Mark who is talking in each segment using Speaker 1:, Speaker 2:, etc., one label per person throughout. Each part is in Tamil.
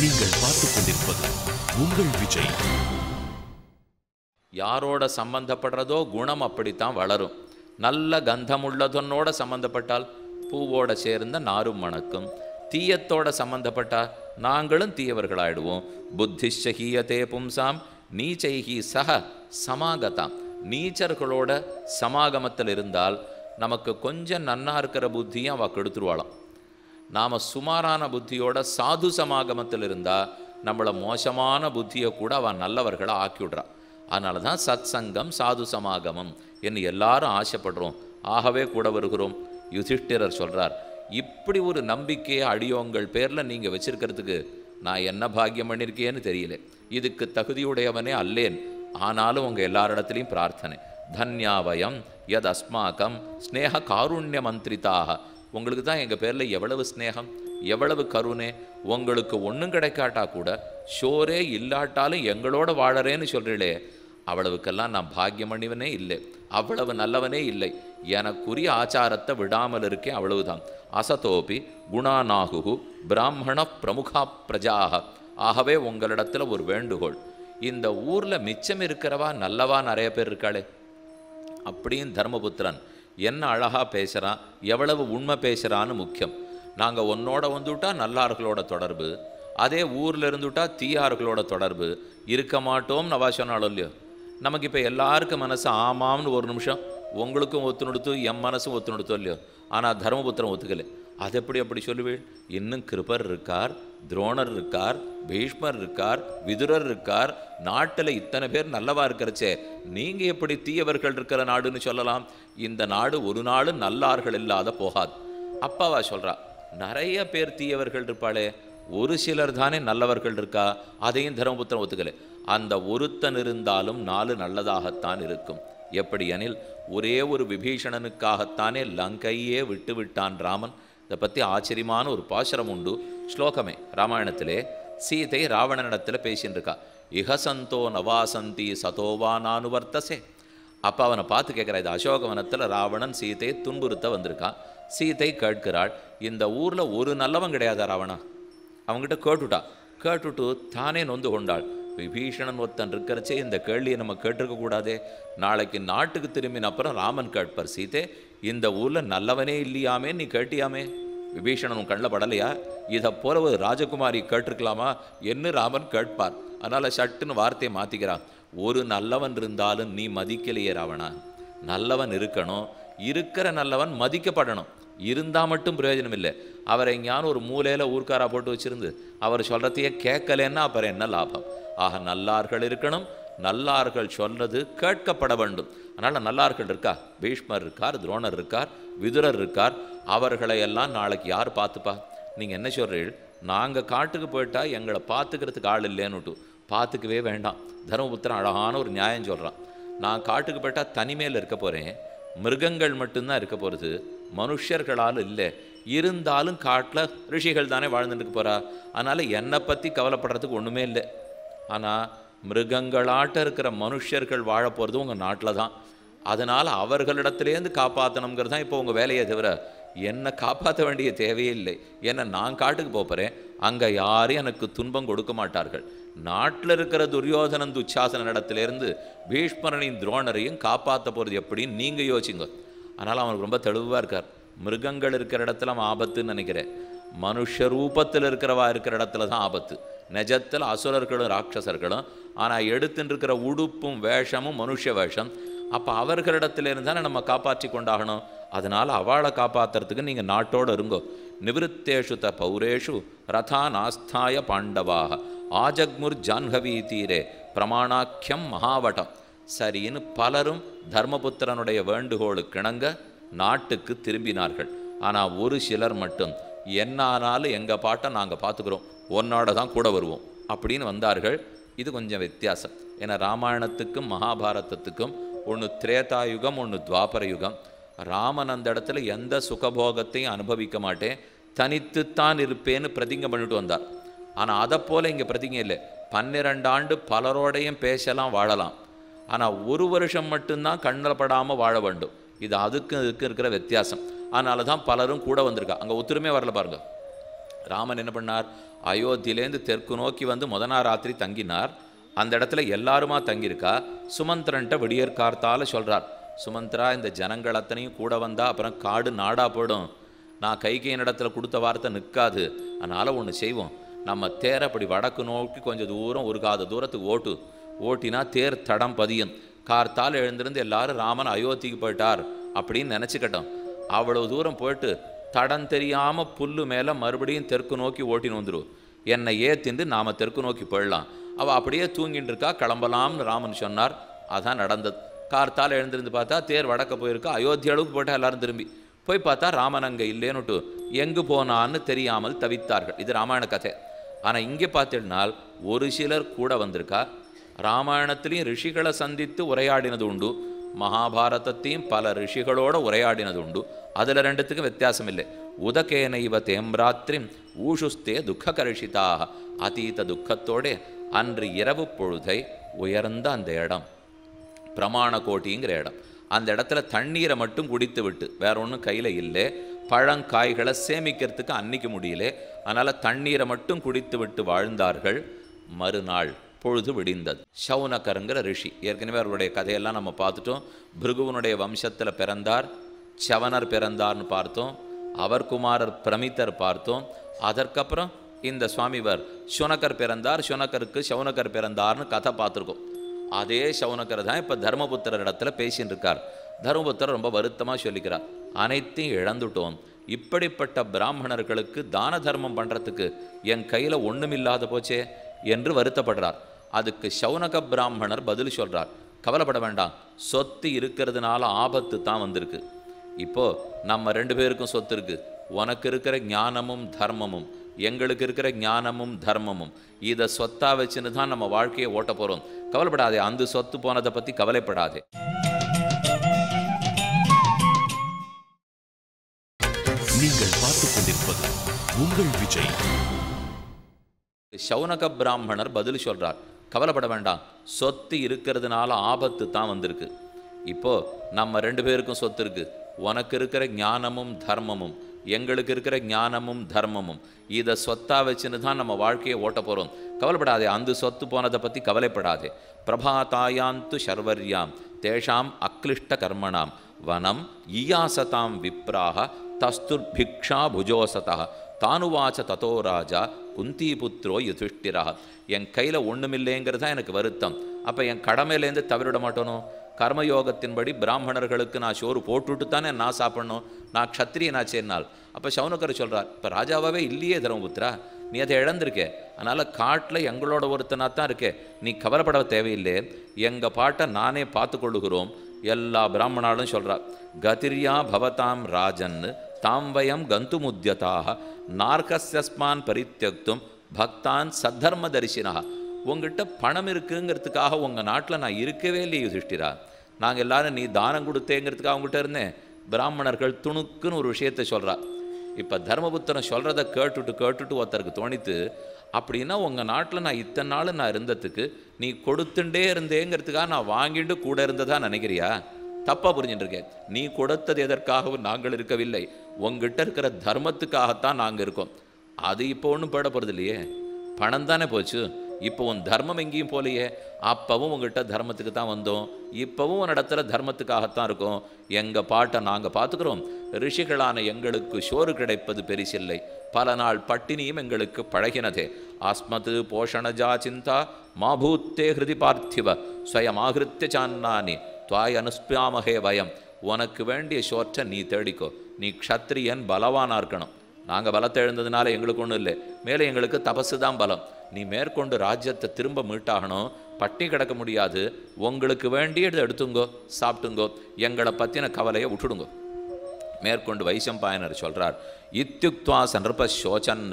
Speaker 1: நீங்கள் பார்த்துக் கொண்டிருப்பது உங்கள் விஜய்.
Speaker 2: யாரோட சம்பந்தப்படுறதோ குணம் அப்படித்தான் வளரும். நல்ல கந்தமுள்ளதனோட சம்பந்தப்பட்டால் பூவோட சேர்ந்த நாரும் மணக்கும். தீயத்தோட சம்பந்தப்பட்டால் நாங்களும் தீயவர்களாயிடுவோம். புத்திஷஹீயதே பும்சாம் நீச்சைகி சக சமாகதாம். நீச்சர்களோட சமாகமத்தில் இருந்தால் நமக்கு கொஞ்சம் நன்னா இருக்கிற புத்தியும் அவள் கெடுத்துருவாளாம். நாம் சுமாரான புத்தியோட சாது சமாகமத்தில் இருந்தால் நம்மளை மோசமான புத்தியை கூட அவன் நல்லவர்களை ஆக்கிவிடுறான். அதனால தான் சத் சங்கம் சாது சமாகமம் என்று எல்லாரும் ஆசைப்படுறோம், ஆகவே கூட வருகிறோம். யுதிஷ்டிரர் சொல்கிறார், இப்படி ஒரு நம்பிக்கையை அடியோங்கள் பேரில் நீங்கள் வச்சிருக்கிறதுக்கு நான் என்ன பாக்கியம் பண்ணியிருக்கேன்னு தெரியல. இதுக்கு தகுதியுடையவனே அல்லேன். ஆனாலும் உங்கள் எல்லாரிடத்துலையும் பிரார்த்தனை. தன்யாவயம் யத் அஸ்மாக்கம் ஸ்னேக காருண்ய மந்திரிதாக. உங்களுக்கு தான் எங்கள் பேரில் எவ்வளவு ஸ்னேகம், எவ்வளவு கருணை. உங்களுக்கு ஒன்றும் கிடைக்காட்டா கூட ஷோரே இல்லாட்டாலும் எங்களோட வாழறேன்னு சொல்கிறீளே, அவ்வளவுக்கெல்லாம் நான் பாக்கியம் பண்ணிவனே இல்லை, அவ்வளவு நல்லவனே இல்லை. எனக்குரிய ஆச்சாரத்தை விடாமல் இருக்கேன், அவ்வளவுதான். அசதோபி குணாநாகு பிராமண பிரமுகா பிரஜாக. ஆகவே உங்களிடத்தில் ஒரு வேண்டுகோள், இந்த ஊரில் மிச்சம் இருக்கிறவா நல்லவா நிறைய பேர் இருக்காளே. அப்படியும் தர்மபுத்திரன் என்ன அழகாக பேசுகிறான், எவ்வளவு உண்மை பேசுகிறான்னு முக்கியம். நாங்கள் உன்னோட வந்துவிட்டா நல்லார்களோட தொடர்பு, அதே ஊரில் இருந்துவிட்டா தீயார்களோட தொடர்பு இருக்க மாட்டோம்னு அவா சொன்னாலும் இல்லையோ. நமக்கு இப்போ எல்லாருக்கும் மனசு ஆமாம்னு ஒரு நிமிஷம் உங்களுக்கும் ஒத்து நொடுத்து என் மனசும் ஒத்து நொடுத்தோ இல்லையோ. ஆனால் தர்மபுத்திரன் ஒத்துக்கலை. அது எப்படி சொல்லுவீள்? இன்னும் கிருபர் இருக்கார், துரோணர் இருக்கார், பீஷ்மர் இருக்கார், விதுரர் இருக்கார், நாட்டில் இத்தனை பேர் நல்லவா இருக்கிறச்சே நீங்கள் எப்படி தீயவர்கள் இருக்கிற நாடுன்னு சொல்லலாம்? இந்த நாடு ஒரு நாளும் நல்லார்கள் இல்லாத போகாது. அப்பாவா சொல்கிறா, நிறைய பேர் தீயவர்கள் இருப்பாளே, ஒரு சிலர் தானே நல்லவர்கள் இருக்கா. அதையும் தர்மபுத்திரன் ஒத்துக்கலை. அந்த ஒருத்தன் இருந்தாலும் 4 நல்லதாகத்தான் இருக்கும். எப்படி எனில், ஒரே ஒரு விபீஷணனுக்காகத்தானே லங்கையே விட்டு விட்டான் ராமன். இதை பற்றி ஆச்சரியமான ஒரு பாசுரம் உண்டு. ஸ்லோகமே ராமாயணத்திலே. சீதை ராவணனிடத்தில் பேசின்னு இருக்கா. இஹசந்தோ நவாசந்தி சதோவா நானுவர்த்தசே. அப்போ அவனை பார்த்து கேட்குறா, இது அசோகவனத்தில் ராவணன் சீதையை துன்புறுத்த வந்திருக்கான். சீதை கேட்கிறாள், இந்த ஊரில் ஒரு நல்லவன் கிடையாதா ராவணா? அவங்ககிட்ட கேட்டுட்டு தானே நொந்து கொண்டாள். விபீஷணன் ஒருத்தன் இருக்கிறச்சே இந்த கேள்வியை நம்ம கேட்டிருக்கக்கூடாதே. நாளைக்கு நாட்டுக்கு திரும்பின அப்புறம் ராமன் கேட்பார், சீதே இந்த ஊரில் நல்லவனே இல்லையாமே, நீ கேட்டியாமே? விபீஷணன் கண்ணில் படலையா? இதை போல ஒரு ராஜகுமாரி கேட்டிருக்கலாமா என்று ராமன் கேட்பார். அதனால் சட்டுன்னு வார்த்தையை மாற்றிக்கிறான். ஒரு நல்லவன் இருந்தாலும் நீ மதிக்கலையே ராவணா. நல்லவன் இருக்கணும், இருக்கிற நல்லவன் மதிக்கப்படணும். இருந்தால் மட்டும் பிரயோஜனம் இல்லை. அவரை எங்கேயானு ஒரு மூலையில் ஊர்க்காரா போட்டு வச்சுருந்து அவர் சொல்கிறதையே கேட்கலன்னா அப்புறம் என்ன லாபம்? ஆக நல்லார்கள் இருக்கணும், நல்லார்கள் சொல்றது கேட்கப்பட வேண்டும். அதனால் நல்லார்கள் இருக்கா, பீஷ்மர் இருக்கார், துரோணர் இருக்கார், விதுரர் இருக்கார். அவர்களை எல்லாம் நாளைக்கு யார் பார்த்துப்பா? நீங்கள் என்ன சொல்கிறீர்கள்? நாங்கள் காட்டுக்கு போயிட்டா எங்களை பார்த்துக்கிறதுக்கு ஆள் இல்லைன்னுட்டு. பார்த்துக்கவே வேண்டாம். தர்மபுத்திரன் அழகான ஒரு நியாயம் சொல்கிறான். நான் காட்டுக்கு போயிட்டா தனிமையில் இருக்க போகிறேன், மிருகங்கள் மட்டும்தான் இருக்க போகிறது, மனுஷர்களால் இல்லை. இருந்தாலும் காட்டில் ரிஷிகள் தானே வாழ்ந்துட்டு போகிறா. அதனால் என்னை பற்றி கவலைப்படுறதுக்கு ஒன்றுமே இல்லை. ஆனால் மிருகங்களாட்ட இருக்கிற மனுஷர்கள் வாழ போகிறது உங்கள் நாட்டில் தான். அதனால் அவர்களிடத்துலேருந்து காப்பாற்றணுங்கிறது தான் இப்போ உங்கள் வேலையை தவிர என்னை காப்பாற்ற வேண்டிய தேவையே இல்லை. ஏன்னா நான் காட்டுக்கு போகிறேன், அங்கே யாரும் எனக்கு துன்பம் கொடுக்க மாட்டார்கள். நாட்டில் இருக்கிற துரியோதனன் துச்சாசன இடத்துலேருந்து பீஷ்மரனையும் துரோணரையும் காப்பாற்ற போகிறது எப்படின்னு நீங்கள் யோசிங்க. அதனால் அவனுக்கு ரொம்ப தெளிவாக இருக்கார். மிருகங்கள் இருக்கிற இடத்துல அவன் ஆபத்துன்னு நினைக்கிறேன். மனுஷ ரூபத்தில் இருக்கிறவா இருக்கிற இடத்துல தான் ஆபத்து. நிஜத்தில் அசுரர்களும் ராட்சசர்களும், ஆனால் எடுத்துட்டு இருக்கிற உடுப்பும் வேஷமும் மனுஷ வேஷம். அப்போ அவர்களிடத்திலிருந்து தானே நம்ம காப்பாற்றி கொண்டாகணும். அதனால் அவளை காப்பாற்றுறதுக்கு நீங்கள் நாட்டோடு இருங்கோ. நிவிருத்தேஷு த பௌரேஷு ரதா நாஸ்தாய பாண்டவாக ஆஜக்முர் ஜான்ஹவி தீரே பிரமாணாக்கியம் மகாவட்டம். சரின்னு பலரும் தர்மபுத்திரனுடைய வேண்டுகோளுக்கிணங்க நாட்டுக்கு திரும்பினார்கள். ஆனால் ஒரு சிலர் மட்டும் என்ன ஆனாலும் எங்கள் பாட்டை நாங்கள் பார்த்துக்குறோம், உன்னோட தான் கூட வருவோம் அப்படின்னு வந்தார்கள். இது கொஞ்சம் வித்தியாசம். ஏன்னா ராமாயணத்துக்கும் மகாபாரதத்துக்கும் ஒன்று திரேதாயுகம், ஒன்று துவாபர யுகம். ராமன் அந்த இடத்துல எந்த சுகபோகத்தையும் அனுபவிக்க மாட்டேன், தனித்துத்தான் இருப்பேன்னு பிரதிங்க பண்ணிட்டு வந்தார். ஆனால் அதை போல் இங்கே பிரதிங்க இல்லை. 12 ஆண்டு பலரோடையும் பேசலாம், வாழலாம். ஆனால் ஒரு வருஷம் மட்டும்தான் கண்ணில் படாமல் வாழ வேண்டும். இது அதுக்கும் இதுக்கும் இருக்கிற வித்தியாசம். அதனால தான் பலரும் கூட வந்திருக்கா. அங்கே ஒத்துருமே வரல பாருங்க. ராமன் என்ன பண்ணார்? அயோத்தியிலேருந்து தெற்கு நோக்கி வந்து முதனா ராத்திரி தங்கினார். அந்த இடத்துல எல்லாருமா தங்கியிருக்கா. சுமந்திரன்ட்ட விடியற்கார்த்தால சொல்கிறார், சுமந்திரா, இந்த ஜனங்கள் அத்தனையும் கூட வந்தால் அப்புறம் காடு நாடாக போயிடும். நான் கைகையின் இடத்துல கொடுத்த வார்த்தை நிற்காது. அதனால் ஒன்று செய்வோம், நம்ம தேரை அப்படி வடக்கு நோக்கி கொஞ்சம் தூரம், ஒரு காத தூரத்துக்கு ஓட்டினா தேர் தடம் பதியும். கார்த்தால் எழுந்திருந்து எல்லாரும் ராமன் அயோத்திக்கு போயிட்டார் அப்படின்னு நினச்சிக்கிட்டோம். அவ்வளோ தூரம் போயிட்டு தடம் தெரியாமல் புல்லு மேலே மறுபடியும் தெற்கு நோக்கி ஓட்டின்னு வந்துடும். என்னை ஏத்திண்டு நாம் தெற்கு நோக்கி போயிடலாம். அவள் அப்படியே தூங்கிட்டு இருக்கா, கிளம்பலாம்னு ராமன் சொன்னார். அதான் நடந்தது. கார்த்தால் எழுந்திருந்து பார்த்தா தேர் வடக்க போயிருக்கா. அயோத்தி அளவுக்கு போயிட்டா எல்லாரும் திரும்பி போய் பார்த்தா ராமன் அங்கே இல்லைன்னுட்டு எங்கு போனான்னு தெரியாமல் தவித்தார்கள். இது ராமாயண கதை. ஆனால் இங்கே பார்த்தீங்கன்னால் ஒரு சிலர் கூட வந்திருக்கா. ராமாயணத்திலையும் ரிஷிகளை சந்தித்து உரையாடினது உண்டு, மகாபாரதத்தையும் பல ரிஷிகளோடு உரையாடினது உண்டு. அதில் ரெண்டுத்துக்கும் வித்தியாசம் இல்லை. உதகேனைவ தேம்ராத்திரிம் ஊஷுஸ்தே துக்ககர்ஷிதாக, அதீத துக்கத்தோட அன்று இரவு பொழுதை உயர்ந்த அந்த இடம் பிரமாண கோட்டிங்கிற இடம். அந்த இடத்துல தண்ணீரை மட்டும் குடித்து விட்டு, வேற ஒன்றும் கையில் இல்லை, பழங்காய்களை சேமிக்கிறதுக்கு அன்னைக்கு முடியல. அதனால் தண்ணீரை மட்டும் குடித்து விட்டு வாழ்ந்தார்கள். மறுநாள் பொழுது விடிந்தது. சௌனகருங்கிற ரிஷி, ஏற்கனவே அவருடைய கதையெல்லாம் நம்ம பார்த்துட்டோம். பிருகுவனுடைய வம்சத்தில் பிறந்தார், சவனர் பிறந்தார்னு பார்த்தோம், அவர் குமாரர் பிரமித்தர் பார்த்தோம். அதற்கப்புறம் இந்த சுவாமிவர் சுனகர் பிறந்தார், சுனகருக்கு சௌனகர் பிறந்தார்னு கதை பார்த்துருக்கோம். அதே சௌனகர் தான் இப்போ தர்மபுத்திரர் இடத்துல பேசின்னு இருக்கார். தர்மபுத்திரர் ரொம்ப வருத்தமாக சொல்லிக்கிறார், அனைத்தையும் இழந்துட்டோம். இப்படிப்பட்ட பிராமணர்களுக்கு தான தர்மம் பண்ணுறதுக்கு என் கையில் ஒன்றுமில்லாத போச்சே என்று வருத்தப்படுறார். அதுக்கு சௌனக பிராமணர் பதில் சொல்கிறார், கவலைப்பட வேண்டாம், சொத்து இருக்கிறதுனால ஆபத்து தான் வந்திருக்கு. இப்போது நம்ம 2 பேருக்கும் சொத்து இருக்குது. உனக்கு இருக்கிற ஞானமும் தர்மமும், எங்களுக்கு இருக்கிற ஞானமும் தர்மமும், இதை சொத்தா வச்சுன்னு தான் நம்ம வாழ்க்கையை ஓட்ட போகிறோம். கவலைப்படாதே, அந்த சொத்து போனதை பற்றி கவலைப்படாதே.
Speaker 1: நீங்கள் பார்த்துக் கொண்டிருப்பது உங்கள் விஜய்.
Speaker 2: சௌனக பிராமணர் பதில் சொல்கிறார், கவலைப்பட வேண்டாம், சொத்து இருக்கிறதுனால ஆபத்து தான் வந்திருக்கு. இப்போது நம்ம 2 பேருக்கும் சொத்து இருக்குது. உனக்கு இருக்கிற ஞானமும் தர்மமும், எங்களுக்கு இருக்கிற ஞானமும் தர்மமும், இதை சொத்தா வச்சுன்னு தான் நம்ம வாழ்க்கையை ஓட்ட போகிறோம். கவலைப்படாதே, அந்த சொத்து போனதை பற்றி கவலைப்படாதே. பிரபாதாயாந்து சர்வர்யாம் தேஷாம் அக்லிஷ்ட கர்மணாம் வனம் ஈயாசதாம் விப்ராக தஸ்துர்பிக்ஷா புஜோசதா தானுவாச்ச ததோ ராஜா குந்திபுத்ரோ யுதிஷ்டிரா. என் கையில் ஒன்றுமில்லைங்கிறது தான் எனக்கு வருத்தம். அப்போ என் கடமையிலேருந்து தவறிட மாட்டோனோ? கர்மயோகத்தின்படி பிராமணர்களுக்கு நான் சோறு போட்டுவிட்டு தானே நான் சாப்பிட்ணும். நான் க்ஷத்ரியனாச்சேனால். அப்போ சௌனகர் சொல்கிறார், இப்போ ராஜாவாகவே இல்லையே தர்மபுத்திரா, நீ அதை இழந்திருக்கே. அதனால் காட்டில் எங்களோட ஒருத்தனாக தான் இருக்கே, நீ கவலைப்பட தேவையில்லை, எங்கள் பாட்டை நானே பார்த்து கொள்ளுகிறோம். எல்லா பிராமணாலும் சொல்கிறார், கதிரியா பவதாம் ராஜன் தாம் வயம் கந்துமுத்தியதாக நார்கஸ்யஸ்மான் பரித்தியக்தும் பக்தான் சத்தர்ம தரிசினா. உங்ககிட்ட பணம் இருக்குங்கிறதுக்காக உங்கள் நாட்டில் நான் இருக்கவே இல்லையே யுதிஷ்டிரா. நாங்கள் எல்லாரும் நீ தானம் கொடுத்தேங்கிறதுக்காக அவங்ககிட்ட இருந்தேன். பிராமணர்கள் துணுக்குன்னு ஒரு விஷயத்தை சொல்கிறா. இப்போ தர்மபுத்திரன் சொல்கிறத கேட்டுட்டு ஒருத்தருக்கு தோணித்து, அப்படின்னா உங்கள் நாட்டில் நான் இத்தனை நாள் நான் இருந்ததுக்கு நீ கொடுத்துட்டே இருந்தேங்கிறதுக்காக நான் வாங்கிட்டு கூட இருந்ததா நினைக்கிறியா? தப்பாக புரிஞ்சுட்டு இருக்கேன். நீ கொடுத்தது எதற்காகவும் நாங்கள் இருக்கவில்லை, உங்ககிட்ட இருக்கிற தர்மத்துக்காகத்தான் நாங்கள் இருக்கோம். அது இப்போ ஒன்றும் போட போகிறது இல்லையே, பணம் தானே போச்சு. இப்போ உன் தர்மம் எங்கேயும் போலையே. அப்பவும் உங்கள்கிட்ட தர்மத்துக்கு தான் வந்தோம், இப்போவும் உன் இடத்துல தர்மத்துக்காகத்தான் இருக்கோம். எங்கள் பாட்டை நாங்கள் பார்த்துக்கிறோம். ரிஷிகளான எங்களுக்கு சோறு கிடைப்பது பெரிசில்லை, பல நாள் பட்டினியும் எங்களுக்கு பழகினதே. ஆஸ்மது போஷணஜா சிந்தா மாபூத்தே ஹிருதி பார்த்திவ ஸ்வயமாகிருத்திய சான்னானி துவாய் அனுஸ்பியாமகே வயம். உனக்கு வேண்டிய சோற்றை நீ தேடிக்கோ. நீ க்ஷத்ரியன், பலவானாக இருக்கணும். நாங்கள் பலத்தை எழுந்ததுனால எங்களுக்கு ஒன்றும் இல்லை, மேலே எங்களுக்கு தபசு தான் பலம். நீ மேற்கொண்டு ராஜ்யத்தை திரும்ப மீட்டாகணும், பட்டி கிடக்க முடியாது. உங்களுக்கு வேண்டியது எடுத்துங்கோ, சாப்பிட்டுங்கோ, எங்களை பற்றின கவலையை விட்டுடுங்கோ. மேற்கொண்டு வைசம்பாயனர் சொல்கிறார், இத்யுக்த்வா சந்தர்ப்ப சோச்சன்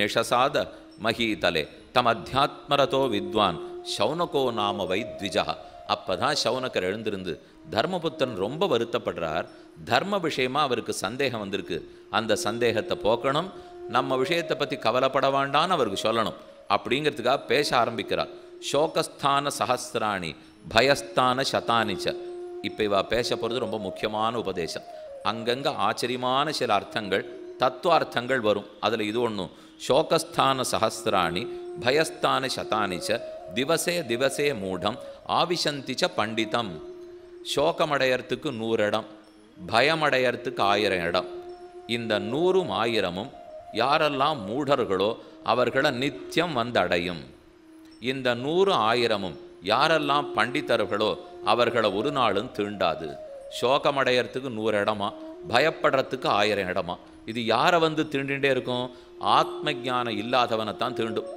Speaker 2: நிஷசாத மகீதலே தம் அத்தியாத்மரதோ வித்வான் சௌனகோ நாம வைத்விஜா. அப்போ தான் சௌனகர் எழுந்திருந்து, தர்மபுத்திரன் ரொம்ப வருத்தப்படுறார், தர்ம விஷயமாக அவருக்கு சந்தேகம் வந்திருக்கு, அந்த சந்தேகத்தை போக்கணும், நம்ம விஷயத்தை பற்றி கவலைப்பட வேண்டான்னு அவருக்கு சொல்லணும் அப்படிங்கிறதுக்காக பேச ஆரம்பிக்கிறார். சோகஸ்தான சஹஸ்ராணி பயஸ்தான சதானிச்ச. இப்போ இவா பேச போகிறது ரொம்ப முக்கியமான உபதேசம். அங்கங்கே ஆச்சரியமான சில அர்த்தங்கள், தத்துவார்த்தங்கள் வரும். அதில் இது ஒன்றும் சோகஸ்தான சஹசிராணி பயஸ்தான சதானி ச திவசே திவசே மூடம் ஆவிசந்தி ச பண்டிதம். சோகமடையறதுக்கு 100 இடம், பயமடையறதுக்கு 1000 இடம். இந்த 100ம் 1000ம் யாரெல்லாம் மூடர்களோ அவர்களை நித்தியம் வந்தடையும். இந்த 100 1000ம் யாரெல்லாம் பண்டிதர்களோ அவர்களை ஒரு நாளும் தீண்டாது. சோகமடையறதுக்கு 100 இடமா, பயப்படுறதுக்கு 1000 இடமா. இது யாரை வந்து தீண்டிகிட்டே இருக்கும்? ஆத்ம ஞானம் இல்லாதவனை தான் தீண்டும்.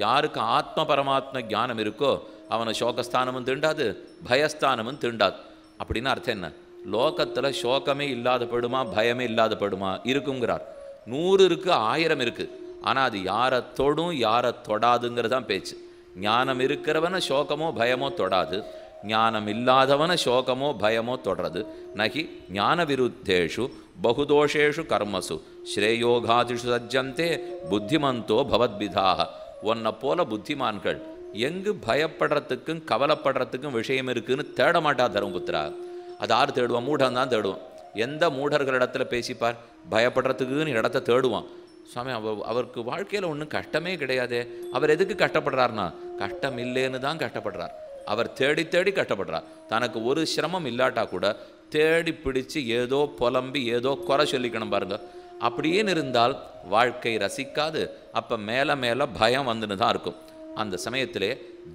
Speaker 2: யாருக்கு ஆத்ம பரமாத்ம ஞானம் இருக்கோ அவனை சோகஸ்தானமும் தீண்டாது, பயஸ்தானமும் தீண்டாது. அப்படின்னு அர்த்தம் என்ன? லோகத்தில் சோகமே இல்லாத படுமா, பயமே இல்லாத படுமா? இருக்குங்கிறார். 100 இருக்குது, 1000 இருக்குது. ஆனால் அது யாரை தொடும் யாரை தொடாதுங்கிறதான் பேச்சு. ஞானம் இருக்கிறவனை சோகமோ பயமோ தொடாது, ஞானம் இல்லாதவனை சோகமோ பயமோ தொடறது. நகி ஞான விருத்தேஷு பகுதோஷேஷு கர்மசு ஸ்ரேயோகாதிஷு சஜ்ஜந்தே புத்திமந்தோ பவத்விதாக. உன்னை போல புத்திமான்கள் எங்கு பயப்படுறதுக்கும் கவலைப்படுறதுக்கும் விஷயம் இருக்குன்னு தேட மாட்டா தர்மபுத்திரா. அது யார் தேடுவான்? மூடன் தான் தேடுவான். எந்த மூடர்களிடத்துல பேசிப்பார்? பயப்படுறதுக்குன்னு இடத்த தேடுவான். சுவாமி அவருக்கு வாழ்க்கையில் ஒன்றும் கஷ்டமே கிடையாதே, அவர் எதுக்கு கஷ்டப்படுறாருனா கஷ்டம் இல்லைன்னு தான் கஷ்டப்படுறார். அவர் தேடி தேடி கஷ்டப்படுறார். தனக்கு ஒரு சிரமம் இல்லாட்டா கூட தேடி பிடிச்சு ஏதோ புலம்பி ஏதோ குறை சொல்லிக்கணும் பாருங்க. அப்படின்னு இருந்தால் வாழ்க்கை ரசிக்காது. அப்போ மேலே மேலே பயம் வந்துன்னு தான் இருக்கும். அந்த சமயத்திலே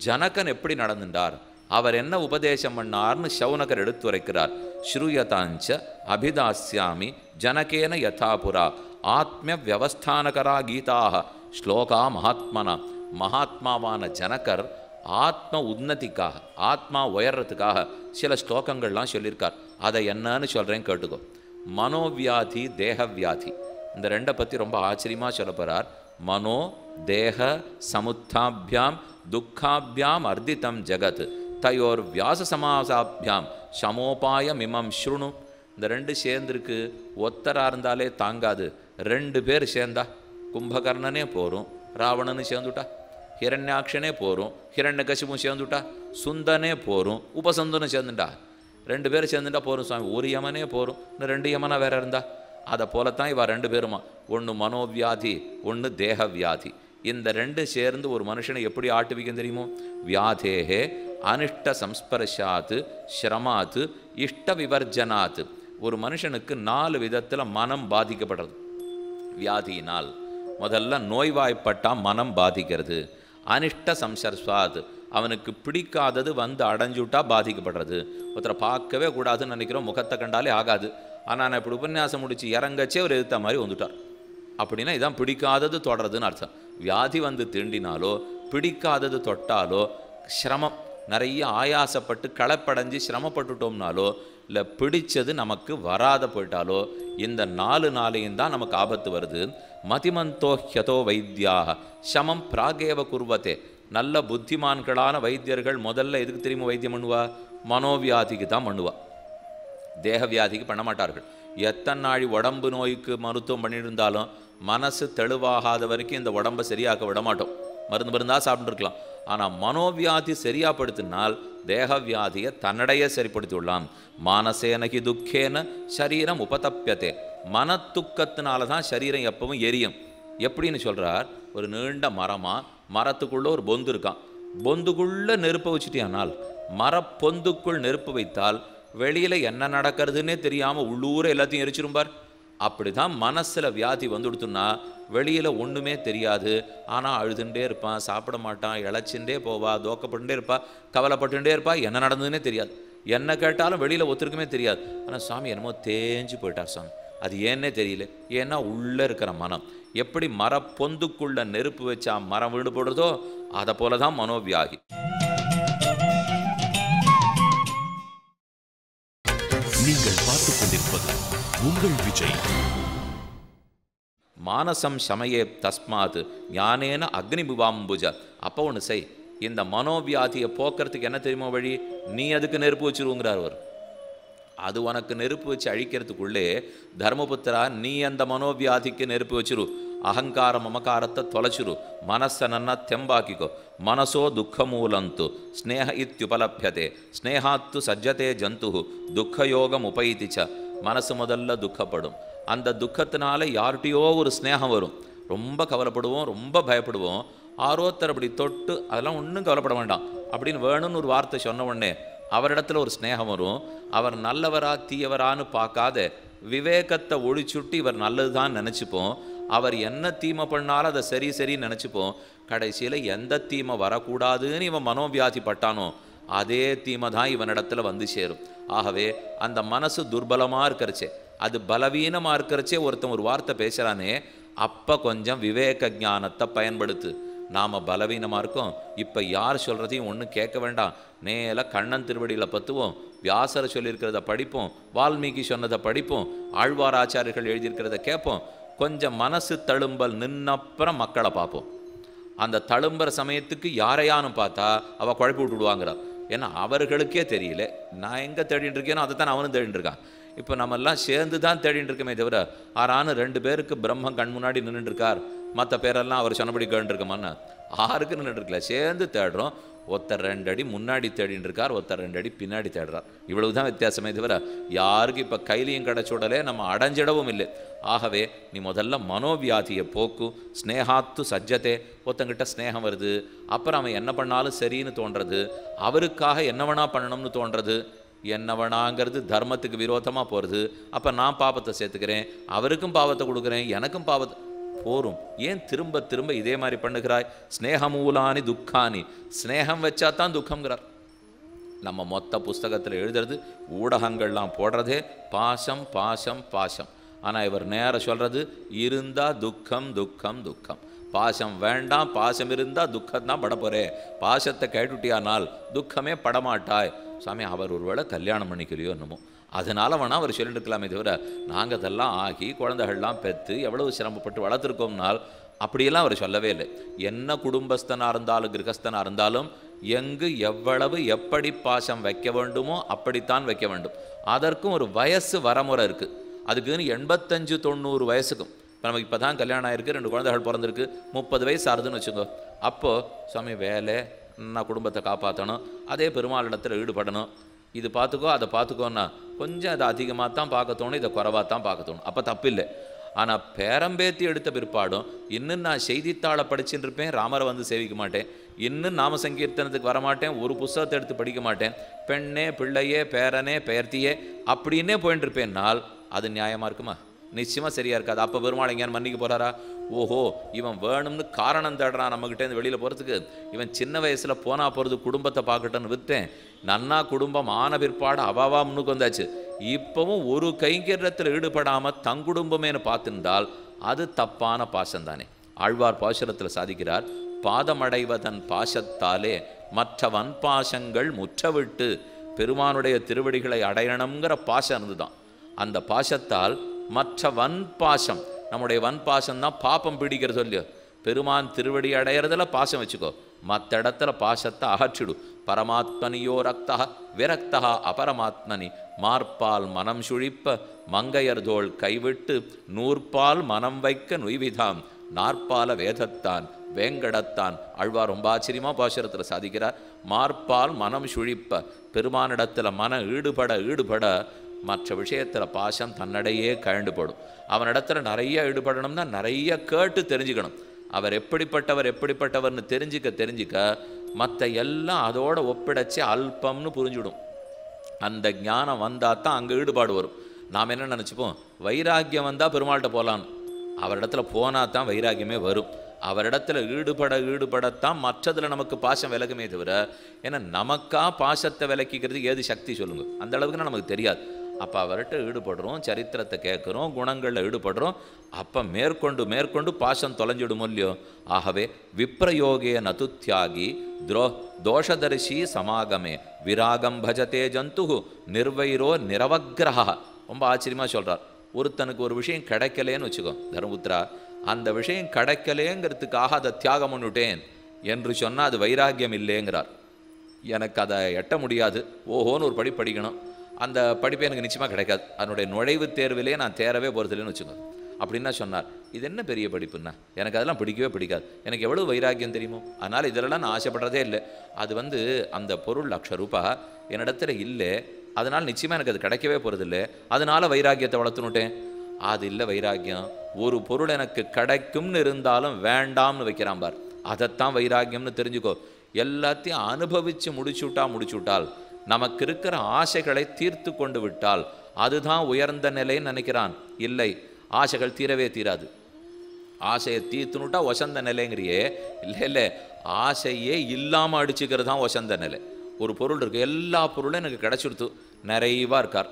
Speaker 2: ஜனகன் எப்படி நடந்துட்டார், அவர் என்ன உபதேசம் பண்ணார்னு சௌனகர் எடுத்துரைக்கிறார். ஸ்ரூயதாஞ்ச அபிதாஸ்யாமி ஜனகேன யதாபுரா ஆத்ம வியவஸ்தானகரா கீதாக ஸ்லோகா மகாத்மனா. மகாத்மாவான ஜனகர் ஆத்ம உன்னதிக்காக, ஆத்மா உயர்றதுக்காக சில ஸ்லோகங்கள்லாம் சொல்லியிருக்கார். அதை என்னன்னு சொல்கிறேன் கேட்டுக்கோ. மனோவியாதி, தேகவியாதி, இந்த ரெண்டை பற்றி ரொம்ப ஆச்சரியமாக சொல்ல போகிறார். மனோ தேக சமுத்தாபியாம் துக்காபியாம் அர்த்திதம் ஜெகத் தயோர் வியாச சமாசாபியாம் சமோபாயம் இமம் ஸ்ருணு. இந்த ரெண்டு சேர்ந்துருக்கு. ஒத்தராக இருந்தாலே தாங்காது, 2 பேர் சேர்ந்தா கும்பகர்ணனே போரும், ராவணனு சேர்ந்துட்டா, ஹிரண்யாட்சனே போரும், ஹிரண்யகசிபும் சேர்ந்துட்டா, சுந்தனே போரும், உபசந்தனு சேர்ந்துட்டா. 2 பேர் சேர்ந்துட்டா போரும் சுவாமி. ஒரு யமனே போரும், இன்னும் 2 யமனா வேற இருந்தா. அதை போலத்தான் இவா 2 பேருமா. ஒன்று மனோவியாதி, ஒன்று தேகவியாதி. இந்த 2 சேர்ந்து ஒரு மனுஷனை எப்படி ஆட்டுவிக்கும் தெரியுமோ? வியாதேகே அனிஷ்ட சம்ஸ்பர்ஷாத்து ஸ்ரமாத்து இஷ்ட விவர்ஜனாத்து. ஒரு மனுஷனுக்கு 4 விதத்தில் மனம் பாதிக்கப்படுறது வியாதியினால். முதல்ல நோய்வாய்ப்பட்டால் மனம் பாதிக்கிறது. அனிஷ்ட சம்சர்ஸ்வாத், அவனுக்கு பிடிக்காதது வந்து அடைஞ்சுட்டா பாதிக்கப்படுறது. ஒருத்தரை பார்க்கவே கூடாதுன்னு நினைக்கிறோம், முகத்தை கண்டாலே ஆகாது. ஆனால் நான் இப்படி உபன்யாசம் முடிச்சு இறங்கச்சே ஒரு எதிர்த்த மாதிரி வந்துட்டார் அப்படின்னா இதான் பிடிக்காதது தொடறதுன்னு அர்த்தம். வியாதி வந்து தீண்டினாலோ பிடிக்காதது தொட்டாலோ சிரமம், நிறைய ஆயாசப்பட்டு களப்படைஞ்சு சிரமப்பட்டுட்டோம்னாலோ இல்லை பிடிச்சது நமக்கு வராத போயிட்டாலோ இந்த 4 நாளையும் தான் நமக்கு ஆபத்து வருது. மதிமந்தோ ஹ்யதோ வைத்தியாக சமம் பிராகேவ குர்வத்தே. நல்ல புத்திமான்களான வைத்தியர்கள் முதல்ல எதுக்கு தெரியுமா வைத்தியம் பண்ணுவா? மனோவியாதிக்கு தான் பண்ணுவா, தேகவியாதிக்கு பண்ண மாட்டார்கள். எத்தனை நாள் உடம்பு நோய்க்கு மருத்துவம் பண்ணியிருந்தாலும் மனசு தெளிவாகாத வரைக்கும் இந்த உடம்பை சரியாக்க விட மாட்டோம். மருந்தாக சாப்பிட்டுருக்கலாம். ஆனால் மனோவியாதி சரியாப்படுத்தினால் தேகவியாதியை தன்னடையே சரிப்படுத்தி விடலாம். மானசேனகி துக்கேன சரீரம் உபதப்பியத்தே. மனத்துக்கத்தினால தான் சரீரம் எப்பவும் எரியும். எப்படின்னு சொல்கிறார்? ஒரு நீண்ட மரத்துக்குள்ளே ஒரு பொந்து இருக்கான். பொந்துக்குள்ளே நெருப்பை வச்சுட்டியானால், மரப்பொந்துக்குள் நெருப்பு வைத்தால் வெளியில் என்ன நடக்கிறதுனே தெரியாமல் உள்ளூர எல்லாத்தையும் எரிச்சிரும்பார். அப்படி தான் மனசில் வியாதி வந்துடுத்துன்னா வெளியில் ஒன்றுமே தெரியாது. ஆனால் அழுதுண்டே இருப்பான், சாப்பிட மாட்டான், இழைச்சுட்டே போவா, தோக்கப்பட்டுட்டே இருப்பா, கவலைப்பட்டுட்டே இருப்பா, என்ன நடந்ததுன்னே தெரியாது. என்ன கேட்டாலும் வெளியில் ஒருத்தருக்குமே தெரியாது. ஆனால் சுவாமி என்னமோ தேஞ்சு போயிட்டார் சுவாமி, அது ஏன்னே தெரியல. ஏன்னா உள்ளே இருக்கிற மனம் எப்படி மரப்பொந்துக்குள்ள நெருப்பு வச்சா மரம் வீடு போடுறதோ அதை போல தான் மனோவியாகி.
Speaker 1: நீங்கள் பார்த்துக் கொண்டிருப்பது உங்கள் விஜய்.
Speaker 2: மானசம் சமயே தஸ்மாத் ஞானேன அக்னிபுவாம்புஜ. அப்போ ஒன்று செய், இந்த மனோவியாதியை போக்குறதுக்கு என்ன தெரியுமோ வழி? நீ அதுக்கு நெருப்பு வச்சுருங்கிறார் அவர். அது உனக்கு நெருப்பு வச்சு அழிக்கிறதுக்குள்ளே தர்மபுத்திரா நீ அந்த மனோவியாதிக்கு நெருப்பு வச்சிரு. அகங்கார மமகாரத்தை தொலைச்சிரு. மனசை நன்னா தெம்பாக்கிக்கோ. மனசோ துக்கமூலந்து ஸ்னேக இத்யுபலப்யதே ஸ்னேகாத்து சஜ்ஜதே ஜந்து துக்கயோகம் உபைதிச்ச. மனசு முதல்ல துக்கப்படும். அந்த துக்கத்தினால யார்கிட்டையோ ஒரு ஸ்னேகம் வரும். ரொம்ப கவலைப்படுவோம், ரொம்ப பயப்படுவோம். ஆரோத்தர் அப்படி தொட்டு அதெல்லாம் ஒன்றும் கவலைப்பட வேண்டாம் அப்படின்னு வேணும்னு ஒரு வார்த்தை சொன்ன உடனே அவரிடத்துல ஒரு ஸ்நேகம் வரும். அவர் நல்லவரா தீயவரான்னு பார்க்காத விவேகத்தை ஒழிச்சுட்டு இவர் நல்லது தான் நினச்சிப்போம். அவர் என்ன தீமை பண்ணாலும் அதை சரி சரின்னு நினச்சிப்போம். கடைசியில் எந்த தீமை வரக்கூடாதுன்னு இவன் மனோவியாதி பட்டானோ அதே தீமை தான் இவனிடத்துல வந்து சேரும். ஆகவே அந்த மனசு துர்பலமாக இருக்கிறச்சே, அது பலவீனமாக இருக்கிறச்சே ஒருத்தன் ஒரு வார்த்தை பேசுகிறானே, அப்போ கொஞ்சம் விவேக ஞானத்தை பயன்படுத்து. நாம் பலவீனமாக இருக்கோம், இப்போ யார் சொல்கிறதையும் ஒன்றும் கேட்க வேண்டாம், நேர கண்ணன் திருவடியில் பற்றுவோம், வியாசரை சொல்லியிருக்கிறத படிப்போம், வால்மீகி சொன்னதை படிப்போம், ஆழ்வார் ஆச்சாரியர்கள் எழுதியிருக்கிறத கேட்போம். கொஞ்சம் மனசு தழும்பல் நின்னப்புறம் மக்களை பார்ப்போம். அந்த தழும்புற சமயத்துக்கு யாரையானு பார்த்தா அவள் குழப்பி விட்டுடுவாங்கிறார். ஏன்னா அவர்களுக்கே தெரியல நான் எங்கே தேடின்னு இருக்கேனோ அதை தான் அவனும் தேடின்னு இருக்கான். இப்போ நம்மெல்லாம் சேர்ந்து தான் தேடின்னு இருக்கமே தவிர, ஆறான 2 பேருக்கு பிரம்மம் கண் முன்னாடி நின்றுட்டு இருக்கார், மற்ற பேரெல்லாம் அவர் சொன்னபடி கேட்டுருக்கோமான்னு 6க்கு நின்றுட்டு இருக்கல, சேர்ந்து தேடுறோம். ஒருத்தர் 2 அடி முன்னாடி தேடின்னு இருக்கார், ஒருத்தர் 2 அடி பின்னாடி தேடுறார். இவ்வளவு தான் வித்தியாசமே தவிர யாருக்கு இப்போ கைலியும் கிடச்சுடலே நம்ம அடைஞ்சிடவும் இல்லை. ஆகவே நீ முதல்ல மனோவியாதியை போக்கு. ஸ்னேகாத்து சஜ்ஜத்தே, ஒருத்தங்கிட்ட ஸ்னேகம் வருது, அப்புறம் அவன் என்ன பண்ணாலும் சரின்னு தோன்றது, அவருக்காக என்னவனா பண்ணணும்னு தோன்றது. என்னவனாங்கிறது தர்மத்துக்கு விரோதமாக போகிறது. அப்போ நான் பாவத்தை சேர்த்துக்கிறேன், அவருக்கும் பாவத்தை கொடுக்குறேன், எனக்கும் பாவத்தை போரும். ஏன் திரும்ப திரும்ப இதே மாதிரி பண்ணுகிறாய்? ஸ்னேகமூலானி துக்கானி, ஸ்னேகம் வச்சா தான் துக்கங்கிறார். நம்ம மொத்த புஸ்தகத்தில் எழுதுறது ஊடகங்கள்லாம் போடுறதே பாசம் பாசம் பாசம். ஆனால் இவர் நேரம் சொல்கிறது இருந்தால் துக்கம் துக்கம் துக்கம். பாசம் வேண்டாம், பாசம் இருந்தால் துக்கம் தான் பட போகிறே, பாசத்தை கேட்டுட்டியானால் துக்கமே படமாட்டாய். சாமி அவர் ஒருவேளை கல்யாணம் பண்ணிக்கலையோ என்னமோ, அதனால் வேணால் அவர் சொல்லிட்டு இருக்கலாமே தவிர நாங்கள் அதெல்லாம் ஆகி குழந்தைகள்லாம் பெற்று எவ்வளவு சிரமப்பட்டு வளர்த்துருக்கோம்னால் அப்படியெல்லாம் அவர் சொல்லவே இல்லை. என்ன குடும்பஸ்தனாக இருந்தாலும் கிரகஸ்தனாக இருந்தாலும் எங்கு எவ்வளவு எப்படி பாசம் வைக்க வேண்டுமோ அப்படித்தான் வைக்க வேண்டும். அதற்கும் ஒரு வயசு வரமுறை இருக்குது. அதுக்குன்னு 85-90 வயசுக்கும், இப்போ நமக்கு இப்போ தான் கல்யாணம் ஆகிருக்கு, 2 குழந்தைகள் பிறந்திருக்கு, 30 வயசு ஆறுதுன்னு வச்சுக்கோ. அப்போது சுவாமி வேலை, நான் குடும்பத்தை காப்பாற்றணும், அதே பெருமாளிடத்தில் ஈடுபடணும், இது பார்த்துக்கோ அதை பார்த்துக்கோன்னா கொஞ்சம் அதை அதிகமாக தான் பார்க்க தோணும், இதை குறைவாக தான் பார்க்க தோணும். அப்போ தப்பில்லை. ஆனால் பேரம்பேத்தி எடுத்த பிற்பாடும் இன்னும் நான் செய்தித்தாளை படிச்சுட்டு இருப்பேன், ராமரை வந்து சேவிக்க மாட்டேன், இன்னும் நாம சங்கீர்த்தனத்துக்கு வரமாட்டேன், ஒரு புஸ்தகத்தை எடுத்து படிக்க மாட்டேன், பெண்ணே பிள்ளையே பேரனே பெயர்த்தியே அப்படின்னே போயிட்டு இருப்பேன்னால் அது நியாயமாக இருக்குமா? நிச்சயமாக சரியாக இருக்காது. அப்போ பெருமாள் எங்கேயானு மன்னிக்க போகிறாரா? ஓஹோ இவன் வேணும்னு காரணம் தேடுறான் நம்மகிட்டேருந்து வெளியில் போகிறதுக்கு. இவன் சின்ன வயசில் போனால் போகிறது குடும்பத்தை பார்க்கட்டுன்னு விற்றேன், நன்னா குடும்பம் ஆன பிற்பாடு அவாவா முன்னுக்கு வந்தாச்சு, இப்போவும் ஒரு கைங்கரியத்தில் ஈடுபடாமல் தங்குடும்பமேனு பார்த்துருந்தால் அது தப்பான பாசம்தானே. ஆழ்வார் பாசுரத்தில் சாதிக்கிறார், பாதமடைவதன் பாசத்தாலே மற்றவன் பாசங்கள் முற்றவிட்டு. பெருமானுடைய திருவடிகளை அடையணுங்கிற பாசம் இருந்துதான். அந்த பாசத்தால் மற்ற வன் பாசம், நம்முடைய வன் பாசம் தான் பாப்பம் பிடிக்கிறது இல்லையோ, பெருமான் திருவடி அடையிறதுல பாசம் வச்சுக்கோ, மற்ற இடத்துல பாசத்தை அகற்றிடு. பரமாத்மனியோ ரக்தா விரக்தா அபரமாத்மனி, மார்பால் மனம் சுழிப்ப மங்கையர்தோள் கைவிட்டு நூற்பால் மனம் வைக்க நுய்விதாம் நாற்பால வேதத்தான் வேங்கடத்தான். ஆழ்வார் ரொம்ப ஆச்சரியமாக பாசுரத்தில் சாதிக்கிறார். மார்பால் மனம் சுழிப்ப, பெருமானிடத்தில் மன ஈடுபட மற்ற விஷயத்தில் பாசம் தன்னடையே கழண்டுபடும். அவனிடத்துல நிறைய ஈடுபடணும்னா நிறைய கேட்டு தெரிஞ்சுக்கணும். அவர் எப்படிப்பட்டவர்னு தெரிஞ்சிக்க மற்ற எல்லாம் அதோட ஒப்பிடச்சு அல்பம்னு புரிஞ்சுடும். அந்த ஞானம் வந்தால் தான் அங்கே ஈடுபாடு வரும். நாம் என்ன நினச்சிப்போம், வைராக்கியம் வந்தால் பெருமாள்கிட்ட போகலான்னு. அவரிடத்துல போனால் தான் வைராக்கியமே வரும். அவரிடத்துல ஈடுபடத்தான் மற்றதில் நமக்கு பாசம் விலகுமே தவிர, ஏன்னா நமக்கா பாசத்தை விலக்கிக்கிறது ஏது சக்தி சொல்லுங்க, அந்த அளவுக்குன்னா நமக்கு தெரியாது. அப்போ அவர்கிட்ட ஈடுபடுறோம், சரித்திரத்தை கேட்குறோம், குணங்களில் ஈடுபடுறோம், அப்போ மேற்கொண்டு பாசம் தொலைஞ்சிடுமோ இல்லையோ. ஆகவே விப்ரயோகே நதுத்யாகி தோஷதர்ஷி சமாகமே விராகம் பஜதே ஜந்து நிர்வைரோ நிரவக்கிரஹா. ரொம்ப ஆச்சரியமாக சொல்கிறார். ஒருத்தனுக்கு ஒரு விஷயம் கிடைக்கலேன்னு வச்சுக்கோ தர்மபுத்திரா, அந்த விஷயம் கிடைக்கலேங்கிறதுக்காக அதை தியாகம் பண்ணிவிட்டேன் என்று சொன்னால் அது வைராக்கியம் இல்லைங்கிறார். எனக்கு அதை எட்ட முடியாது, ஓஹோன்னு ஒரு படிக்கணும், அந்த படிப்பை எனக்கு நிச்சயமாக கிடைக்காது, அதனுடைய நுழைவுத் தேர்விலே நான் தேரவே போகிறதில்லைன்னு வச்சுக்கோ அப்படின்னா சொன்னார். இது என்ன பெரிய படிப்புன்னா, எனக்கு அதெல்லாம் பிடிக்கவே பிடிக்காது, எனக்கு எவ்வளோ வைராக்கியம் தெரியுமோ, அதனால் இதெல்லாம் நான் ஆசைப்படுறதே இல்லை. அது அந்த பொருள் ₹1,00,000 என்னிடத்துல இல்லை, அதனால் நிச்சயமாக எனக்கு அது கிடைக்கவே போகிறதில்லை, அதனால் வைராக்கியத்தை வளர்த்துனுட்டேன். அது இல்லை வைராக்கியம். ஒரு பொருள் எனக்கு கிடைக்கும்னு இருந்தாலும் வேண்டாம்னு வைக்கிறான் பார், அதைத்தான் வைராக்கியம்னு தெரிஞ்சுக்கோ. எல்லாத்தையும் அனுபவித்து முடிச்சுட்டால் நமக்கு இருக்கிற ஆசைகளை தீர்த்து கொண்டு விட்டால் அதுதான் உயர்ந்த நிலைன்னு நினைக்கிறான். இல்லை, ஆசைகள் தீரவே தீராது. ஆசையை தீர்த்துனுட்டா வசந்த நிலைங்கிறியே. இல்லை, ஆசையே இல்லாமல் அடிச்சுக்கிறது தான் வசந்த நிலை. ஒரு பொருள் இருக்குது, எல்லா பொருளும் எனக்கு கிடச்சிடுத்து, நிறைவாக இருக்கார்.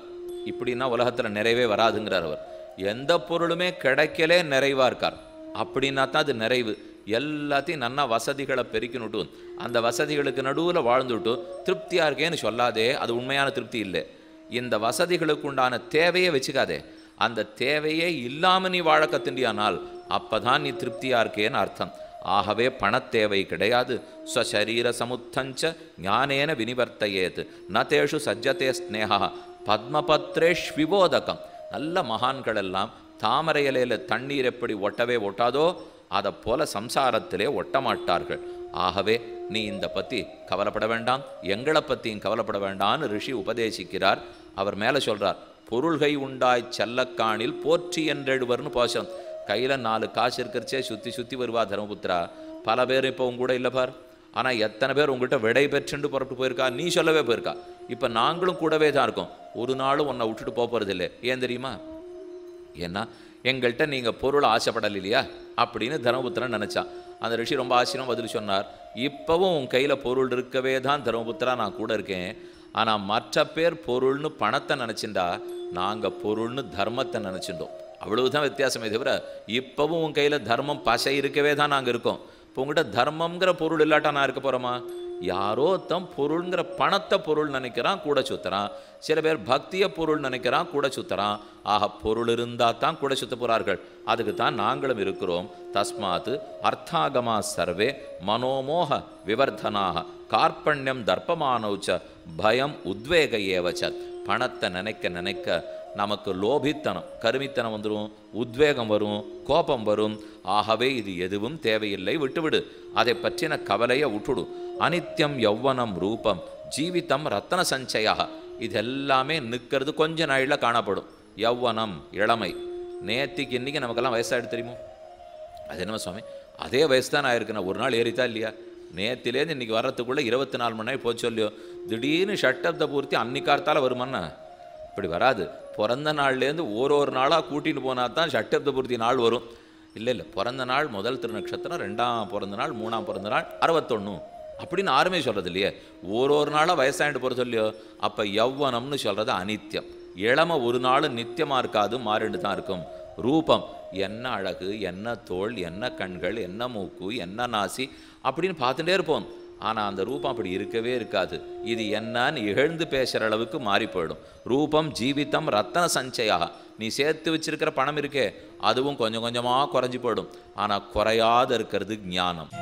Speaker 2: இப்படின்னா உலகத்தில் நிறைவே வராதுங்கிறார் அவர். எந்த பொருளுமே கிடைக்கலே நிறைவாக இருக்கார், அப்படின்னா தான் அது நிறைவு. எல்லாத்தையும் நன்னா வசதிகளை பெருக்கினுட்டு அந்த வசதிகளுக்கு நடுவில் வாழ்ந்துவிட்டு திருப்தியாக இருக்கேன்னு சொல்லாதே, அது உண்மையான திருப்தி இல்லை. இந்த வசதிகளுக்கு உண்டான தேவையை வச்சுக்காதே. அந்த தேவையே இல்லாமல் நீ வாழ கத்துண்டியானால் அப்போ தான் நீ திருப்தியாக இருக்கேன்னு அர்த்தம். ஆகவே பணத்தேவை கிடையாது. ஸ்வசரீர சமுத்தஞ்ச ஞானேன வினிவர்த்தையேத் நதேஷு சஜ்ஜதே ஸ்னேகா பத்மபத்ரேஷ்விபோதகம். நல்ல மகான்கள் எல்லாம் தாமரை இலையில் தண்ணீர் எப்படி ஒட்டவே ஒட்டாதோ அதை போல சம்சாரத்திலே ஒட்ட மாட்டார்கள். ஆகவே நீ இந்த பற்றி கவலைப்பட வேண்டாம், எங்களை பற்றியும் கவலைப்பட வேண்டாம்னு ரிஷி உபதேசிக்கிறார். அவர் மேலே சொல்கிறார், பொருள்கை உண்டாய் செல்லக்காணில் போற்றி என்றெழுவர்னு போஷம். கையில் 4 காசு இருக்கிறச்சே சுற்றி சுற்றி வருவா தர்மபுத்திரா. பல பேர் இப்போ உங்கூட இல்லை பார், ஆனால் எத்தனை பேர் உங்கள்கிட்ட விடை பெற்றுண்டு புறப்பட்டு போயிருக்கா, நீ சொல்லவே போயிருக்கா. இப்போ நாங்களும் கூடவே தான் இருக்கோம், ஒரு நாளும் உன்னை விட்டுட்டு போகிறது இல்லை. ஏன் தெரியுமா? ஏன்னா எங்கள்கிட்ட நீங்கள் பொருள் ஆசைப்படலை இல்லையா அப்படின்னு தர்மபுத்திரன் நினச்சான். அந்த ரிஷி ரொம்ப ஆச்சரியம் பதில் சொன்னார், இப்போவும் உன் கையில் பொருள் இருக்கவே தான் தர்மபுத்திரா நான் கூட இருக்கேன். ஆனால் மற்ற பேர் பொருள்னு பணத்தை நினச்சிண்டா, நாங்கள் பொருள்னு தர்மத்தை நினச்சிட்டோம். அவ்வளவுதான் வித்தியாசமே தவிர இப்போவும் உன் கையில் தர்மம் பசை இருக்கவே தான் நாங்கள் இருக்கோம். இப்போ உங்கள்கிட்ட தர்மங்கிற பொருள் இல்லாட்டா நான் இருக்க போகிறோமா? யாரோ தம் பொருளுங்கிற பணத்தை பொருள் நினைக்கிறான், கூட சுத்துறான். சில பேர் பக்தியை பொருள் நினைக்கிறான், கூட சுத்துறான். ஆக பொருள் இருந்தால் தான் கூட சுத்த போகிறார்கள். அதுக்கு தான் நாங்களும் இருக்கிறோம். தஸ்மாத் அர்த்தாகமா சர்வே மனோமோக விவர்தனாக கார்பண்யம் தர்ப்பமானௌச்ச பயம் உத்வேக ஏவச்ச. பணத்தை நினைக்க நினைக்க நமக்கு லோபித்தனம், கருமித்தனம் வந்துடும், உத்வேகம் வரும், கோபம் வரும். ஆகவே இது எதுவும் தேவையில்லை, விட்டுவிடு. அதை பற்றின கவலையை விட்டுடு. அனித்யம் யௌவனம் ரூபம் ஜீவிதம் ரத்தன சஞ்சயா. இதெல்லாமே நிற்கிறது கொஞ்ச நாளில் காணப்படும். யௌவனம் இளமை, நேத்திக்கு இன்றைக்கி நமக்கெல்லாம் வயசாகிட்டு தெரியுமோ? அது என்னமா சுவாமி, அதே வயசு தான் ஆயிருக்குண்ணா, ஒரு நாள் ஏறித்தா இல்லையா? நேத்திலேருந்து இன்றைக்கி வர்றதுக்குள்ளே 24 மணி நேரம் போச்சு இல்லையோ? திடீர்னு ஷட்டப்த பூர்த்தி அன்னிக்கார்த்தால் வருமானா? இப்படி வராது. பிறந்த நாள்லேருந்து ஒரு நாளாக கூட்டின்னு போனால் தான் ஷட்டப்த பூர்த்தி நாள் வரும். இல்லை, பிறந்த நாள் முதல் திருநக்ஷத்திரம், 2ஆம் பிறந்த நாள், 3ஆம் பிறந்த நாள், 61 அப்படின்னு ஆருமே சொல்கிறது இல்லையே. ஒரு நாளாக வயசாகிட்டு போகிற சொல்லியோ? அப்போ யௌவனம்னு சொல்கிறது அனித்தியம். இளமை ஒரு நாள் நித்தியமாக இருக்காது, மாறிட்டு தான் இருக்கும். ரூபம், என்ன அழகு, என்ன தோள், என்ன கண்கள், என்ன மூக்கு, என்ன நாசி அப்படின்னு பார்த்துட்டே இருப்போம். ஆனால் அந்த ரூபம் அப்படி இருக்கவே இருக்காது. இது என்னன்னு இகழ்ந்து பேசுகிற அளவுக்கு மாறி போயிடும். ரூபம் ஜீவிதம் ரத்தன சஞ்சயா. நீ சேர்த்து வச்சிருக்கிற பணம் இருக்கே, அதுவும் கொஞ்சம் கொஞ்சமாக குறைஞ்சி போயிடும். ஆனால் குறையாத இருக்கிறது ஞானம்.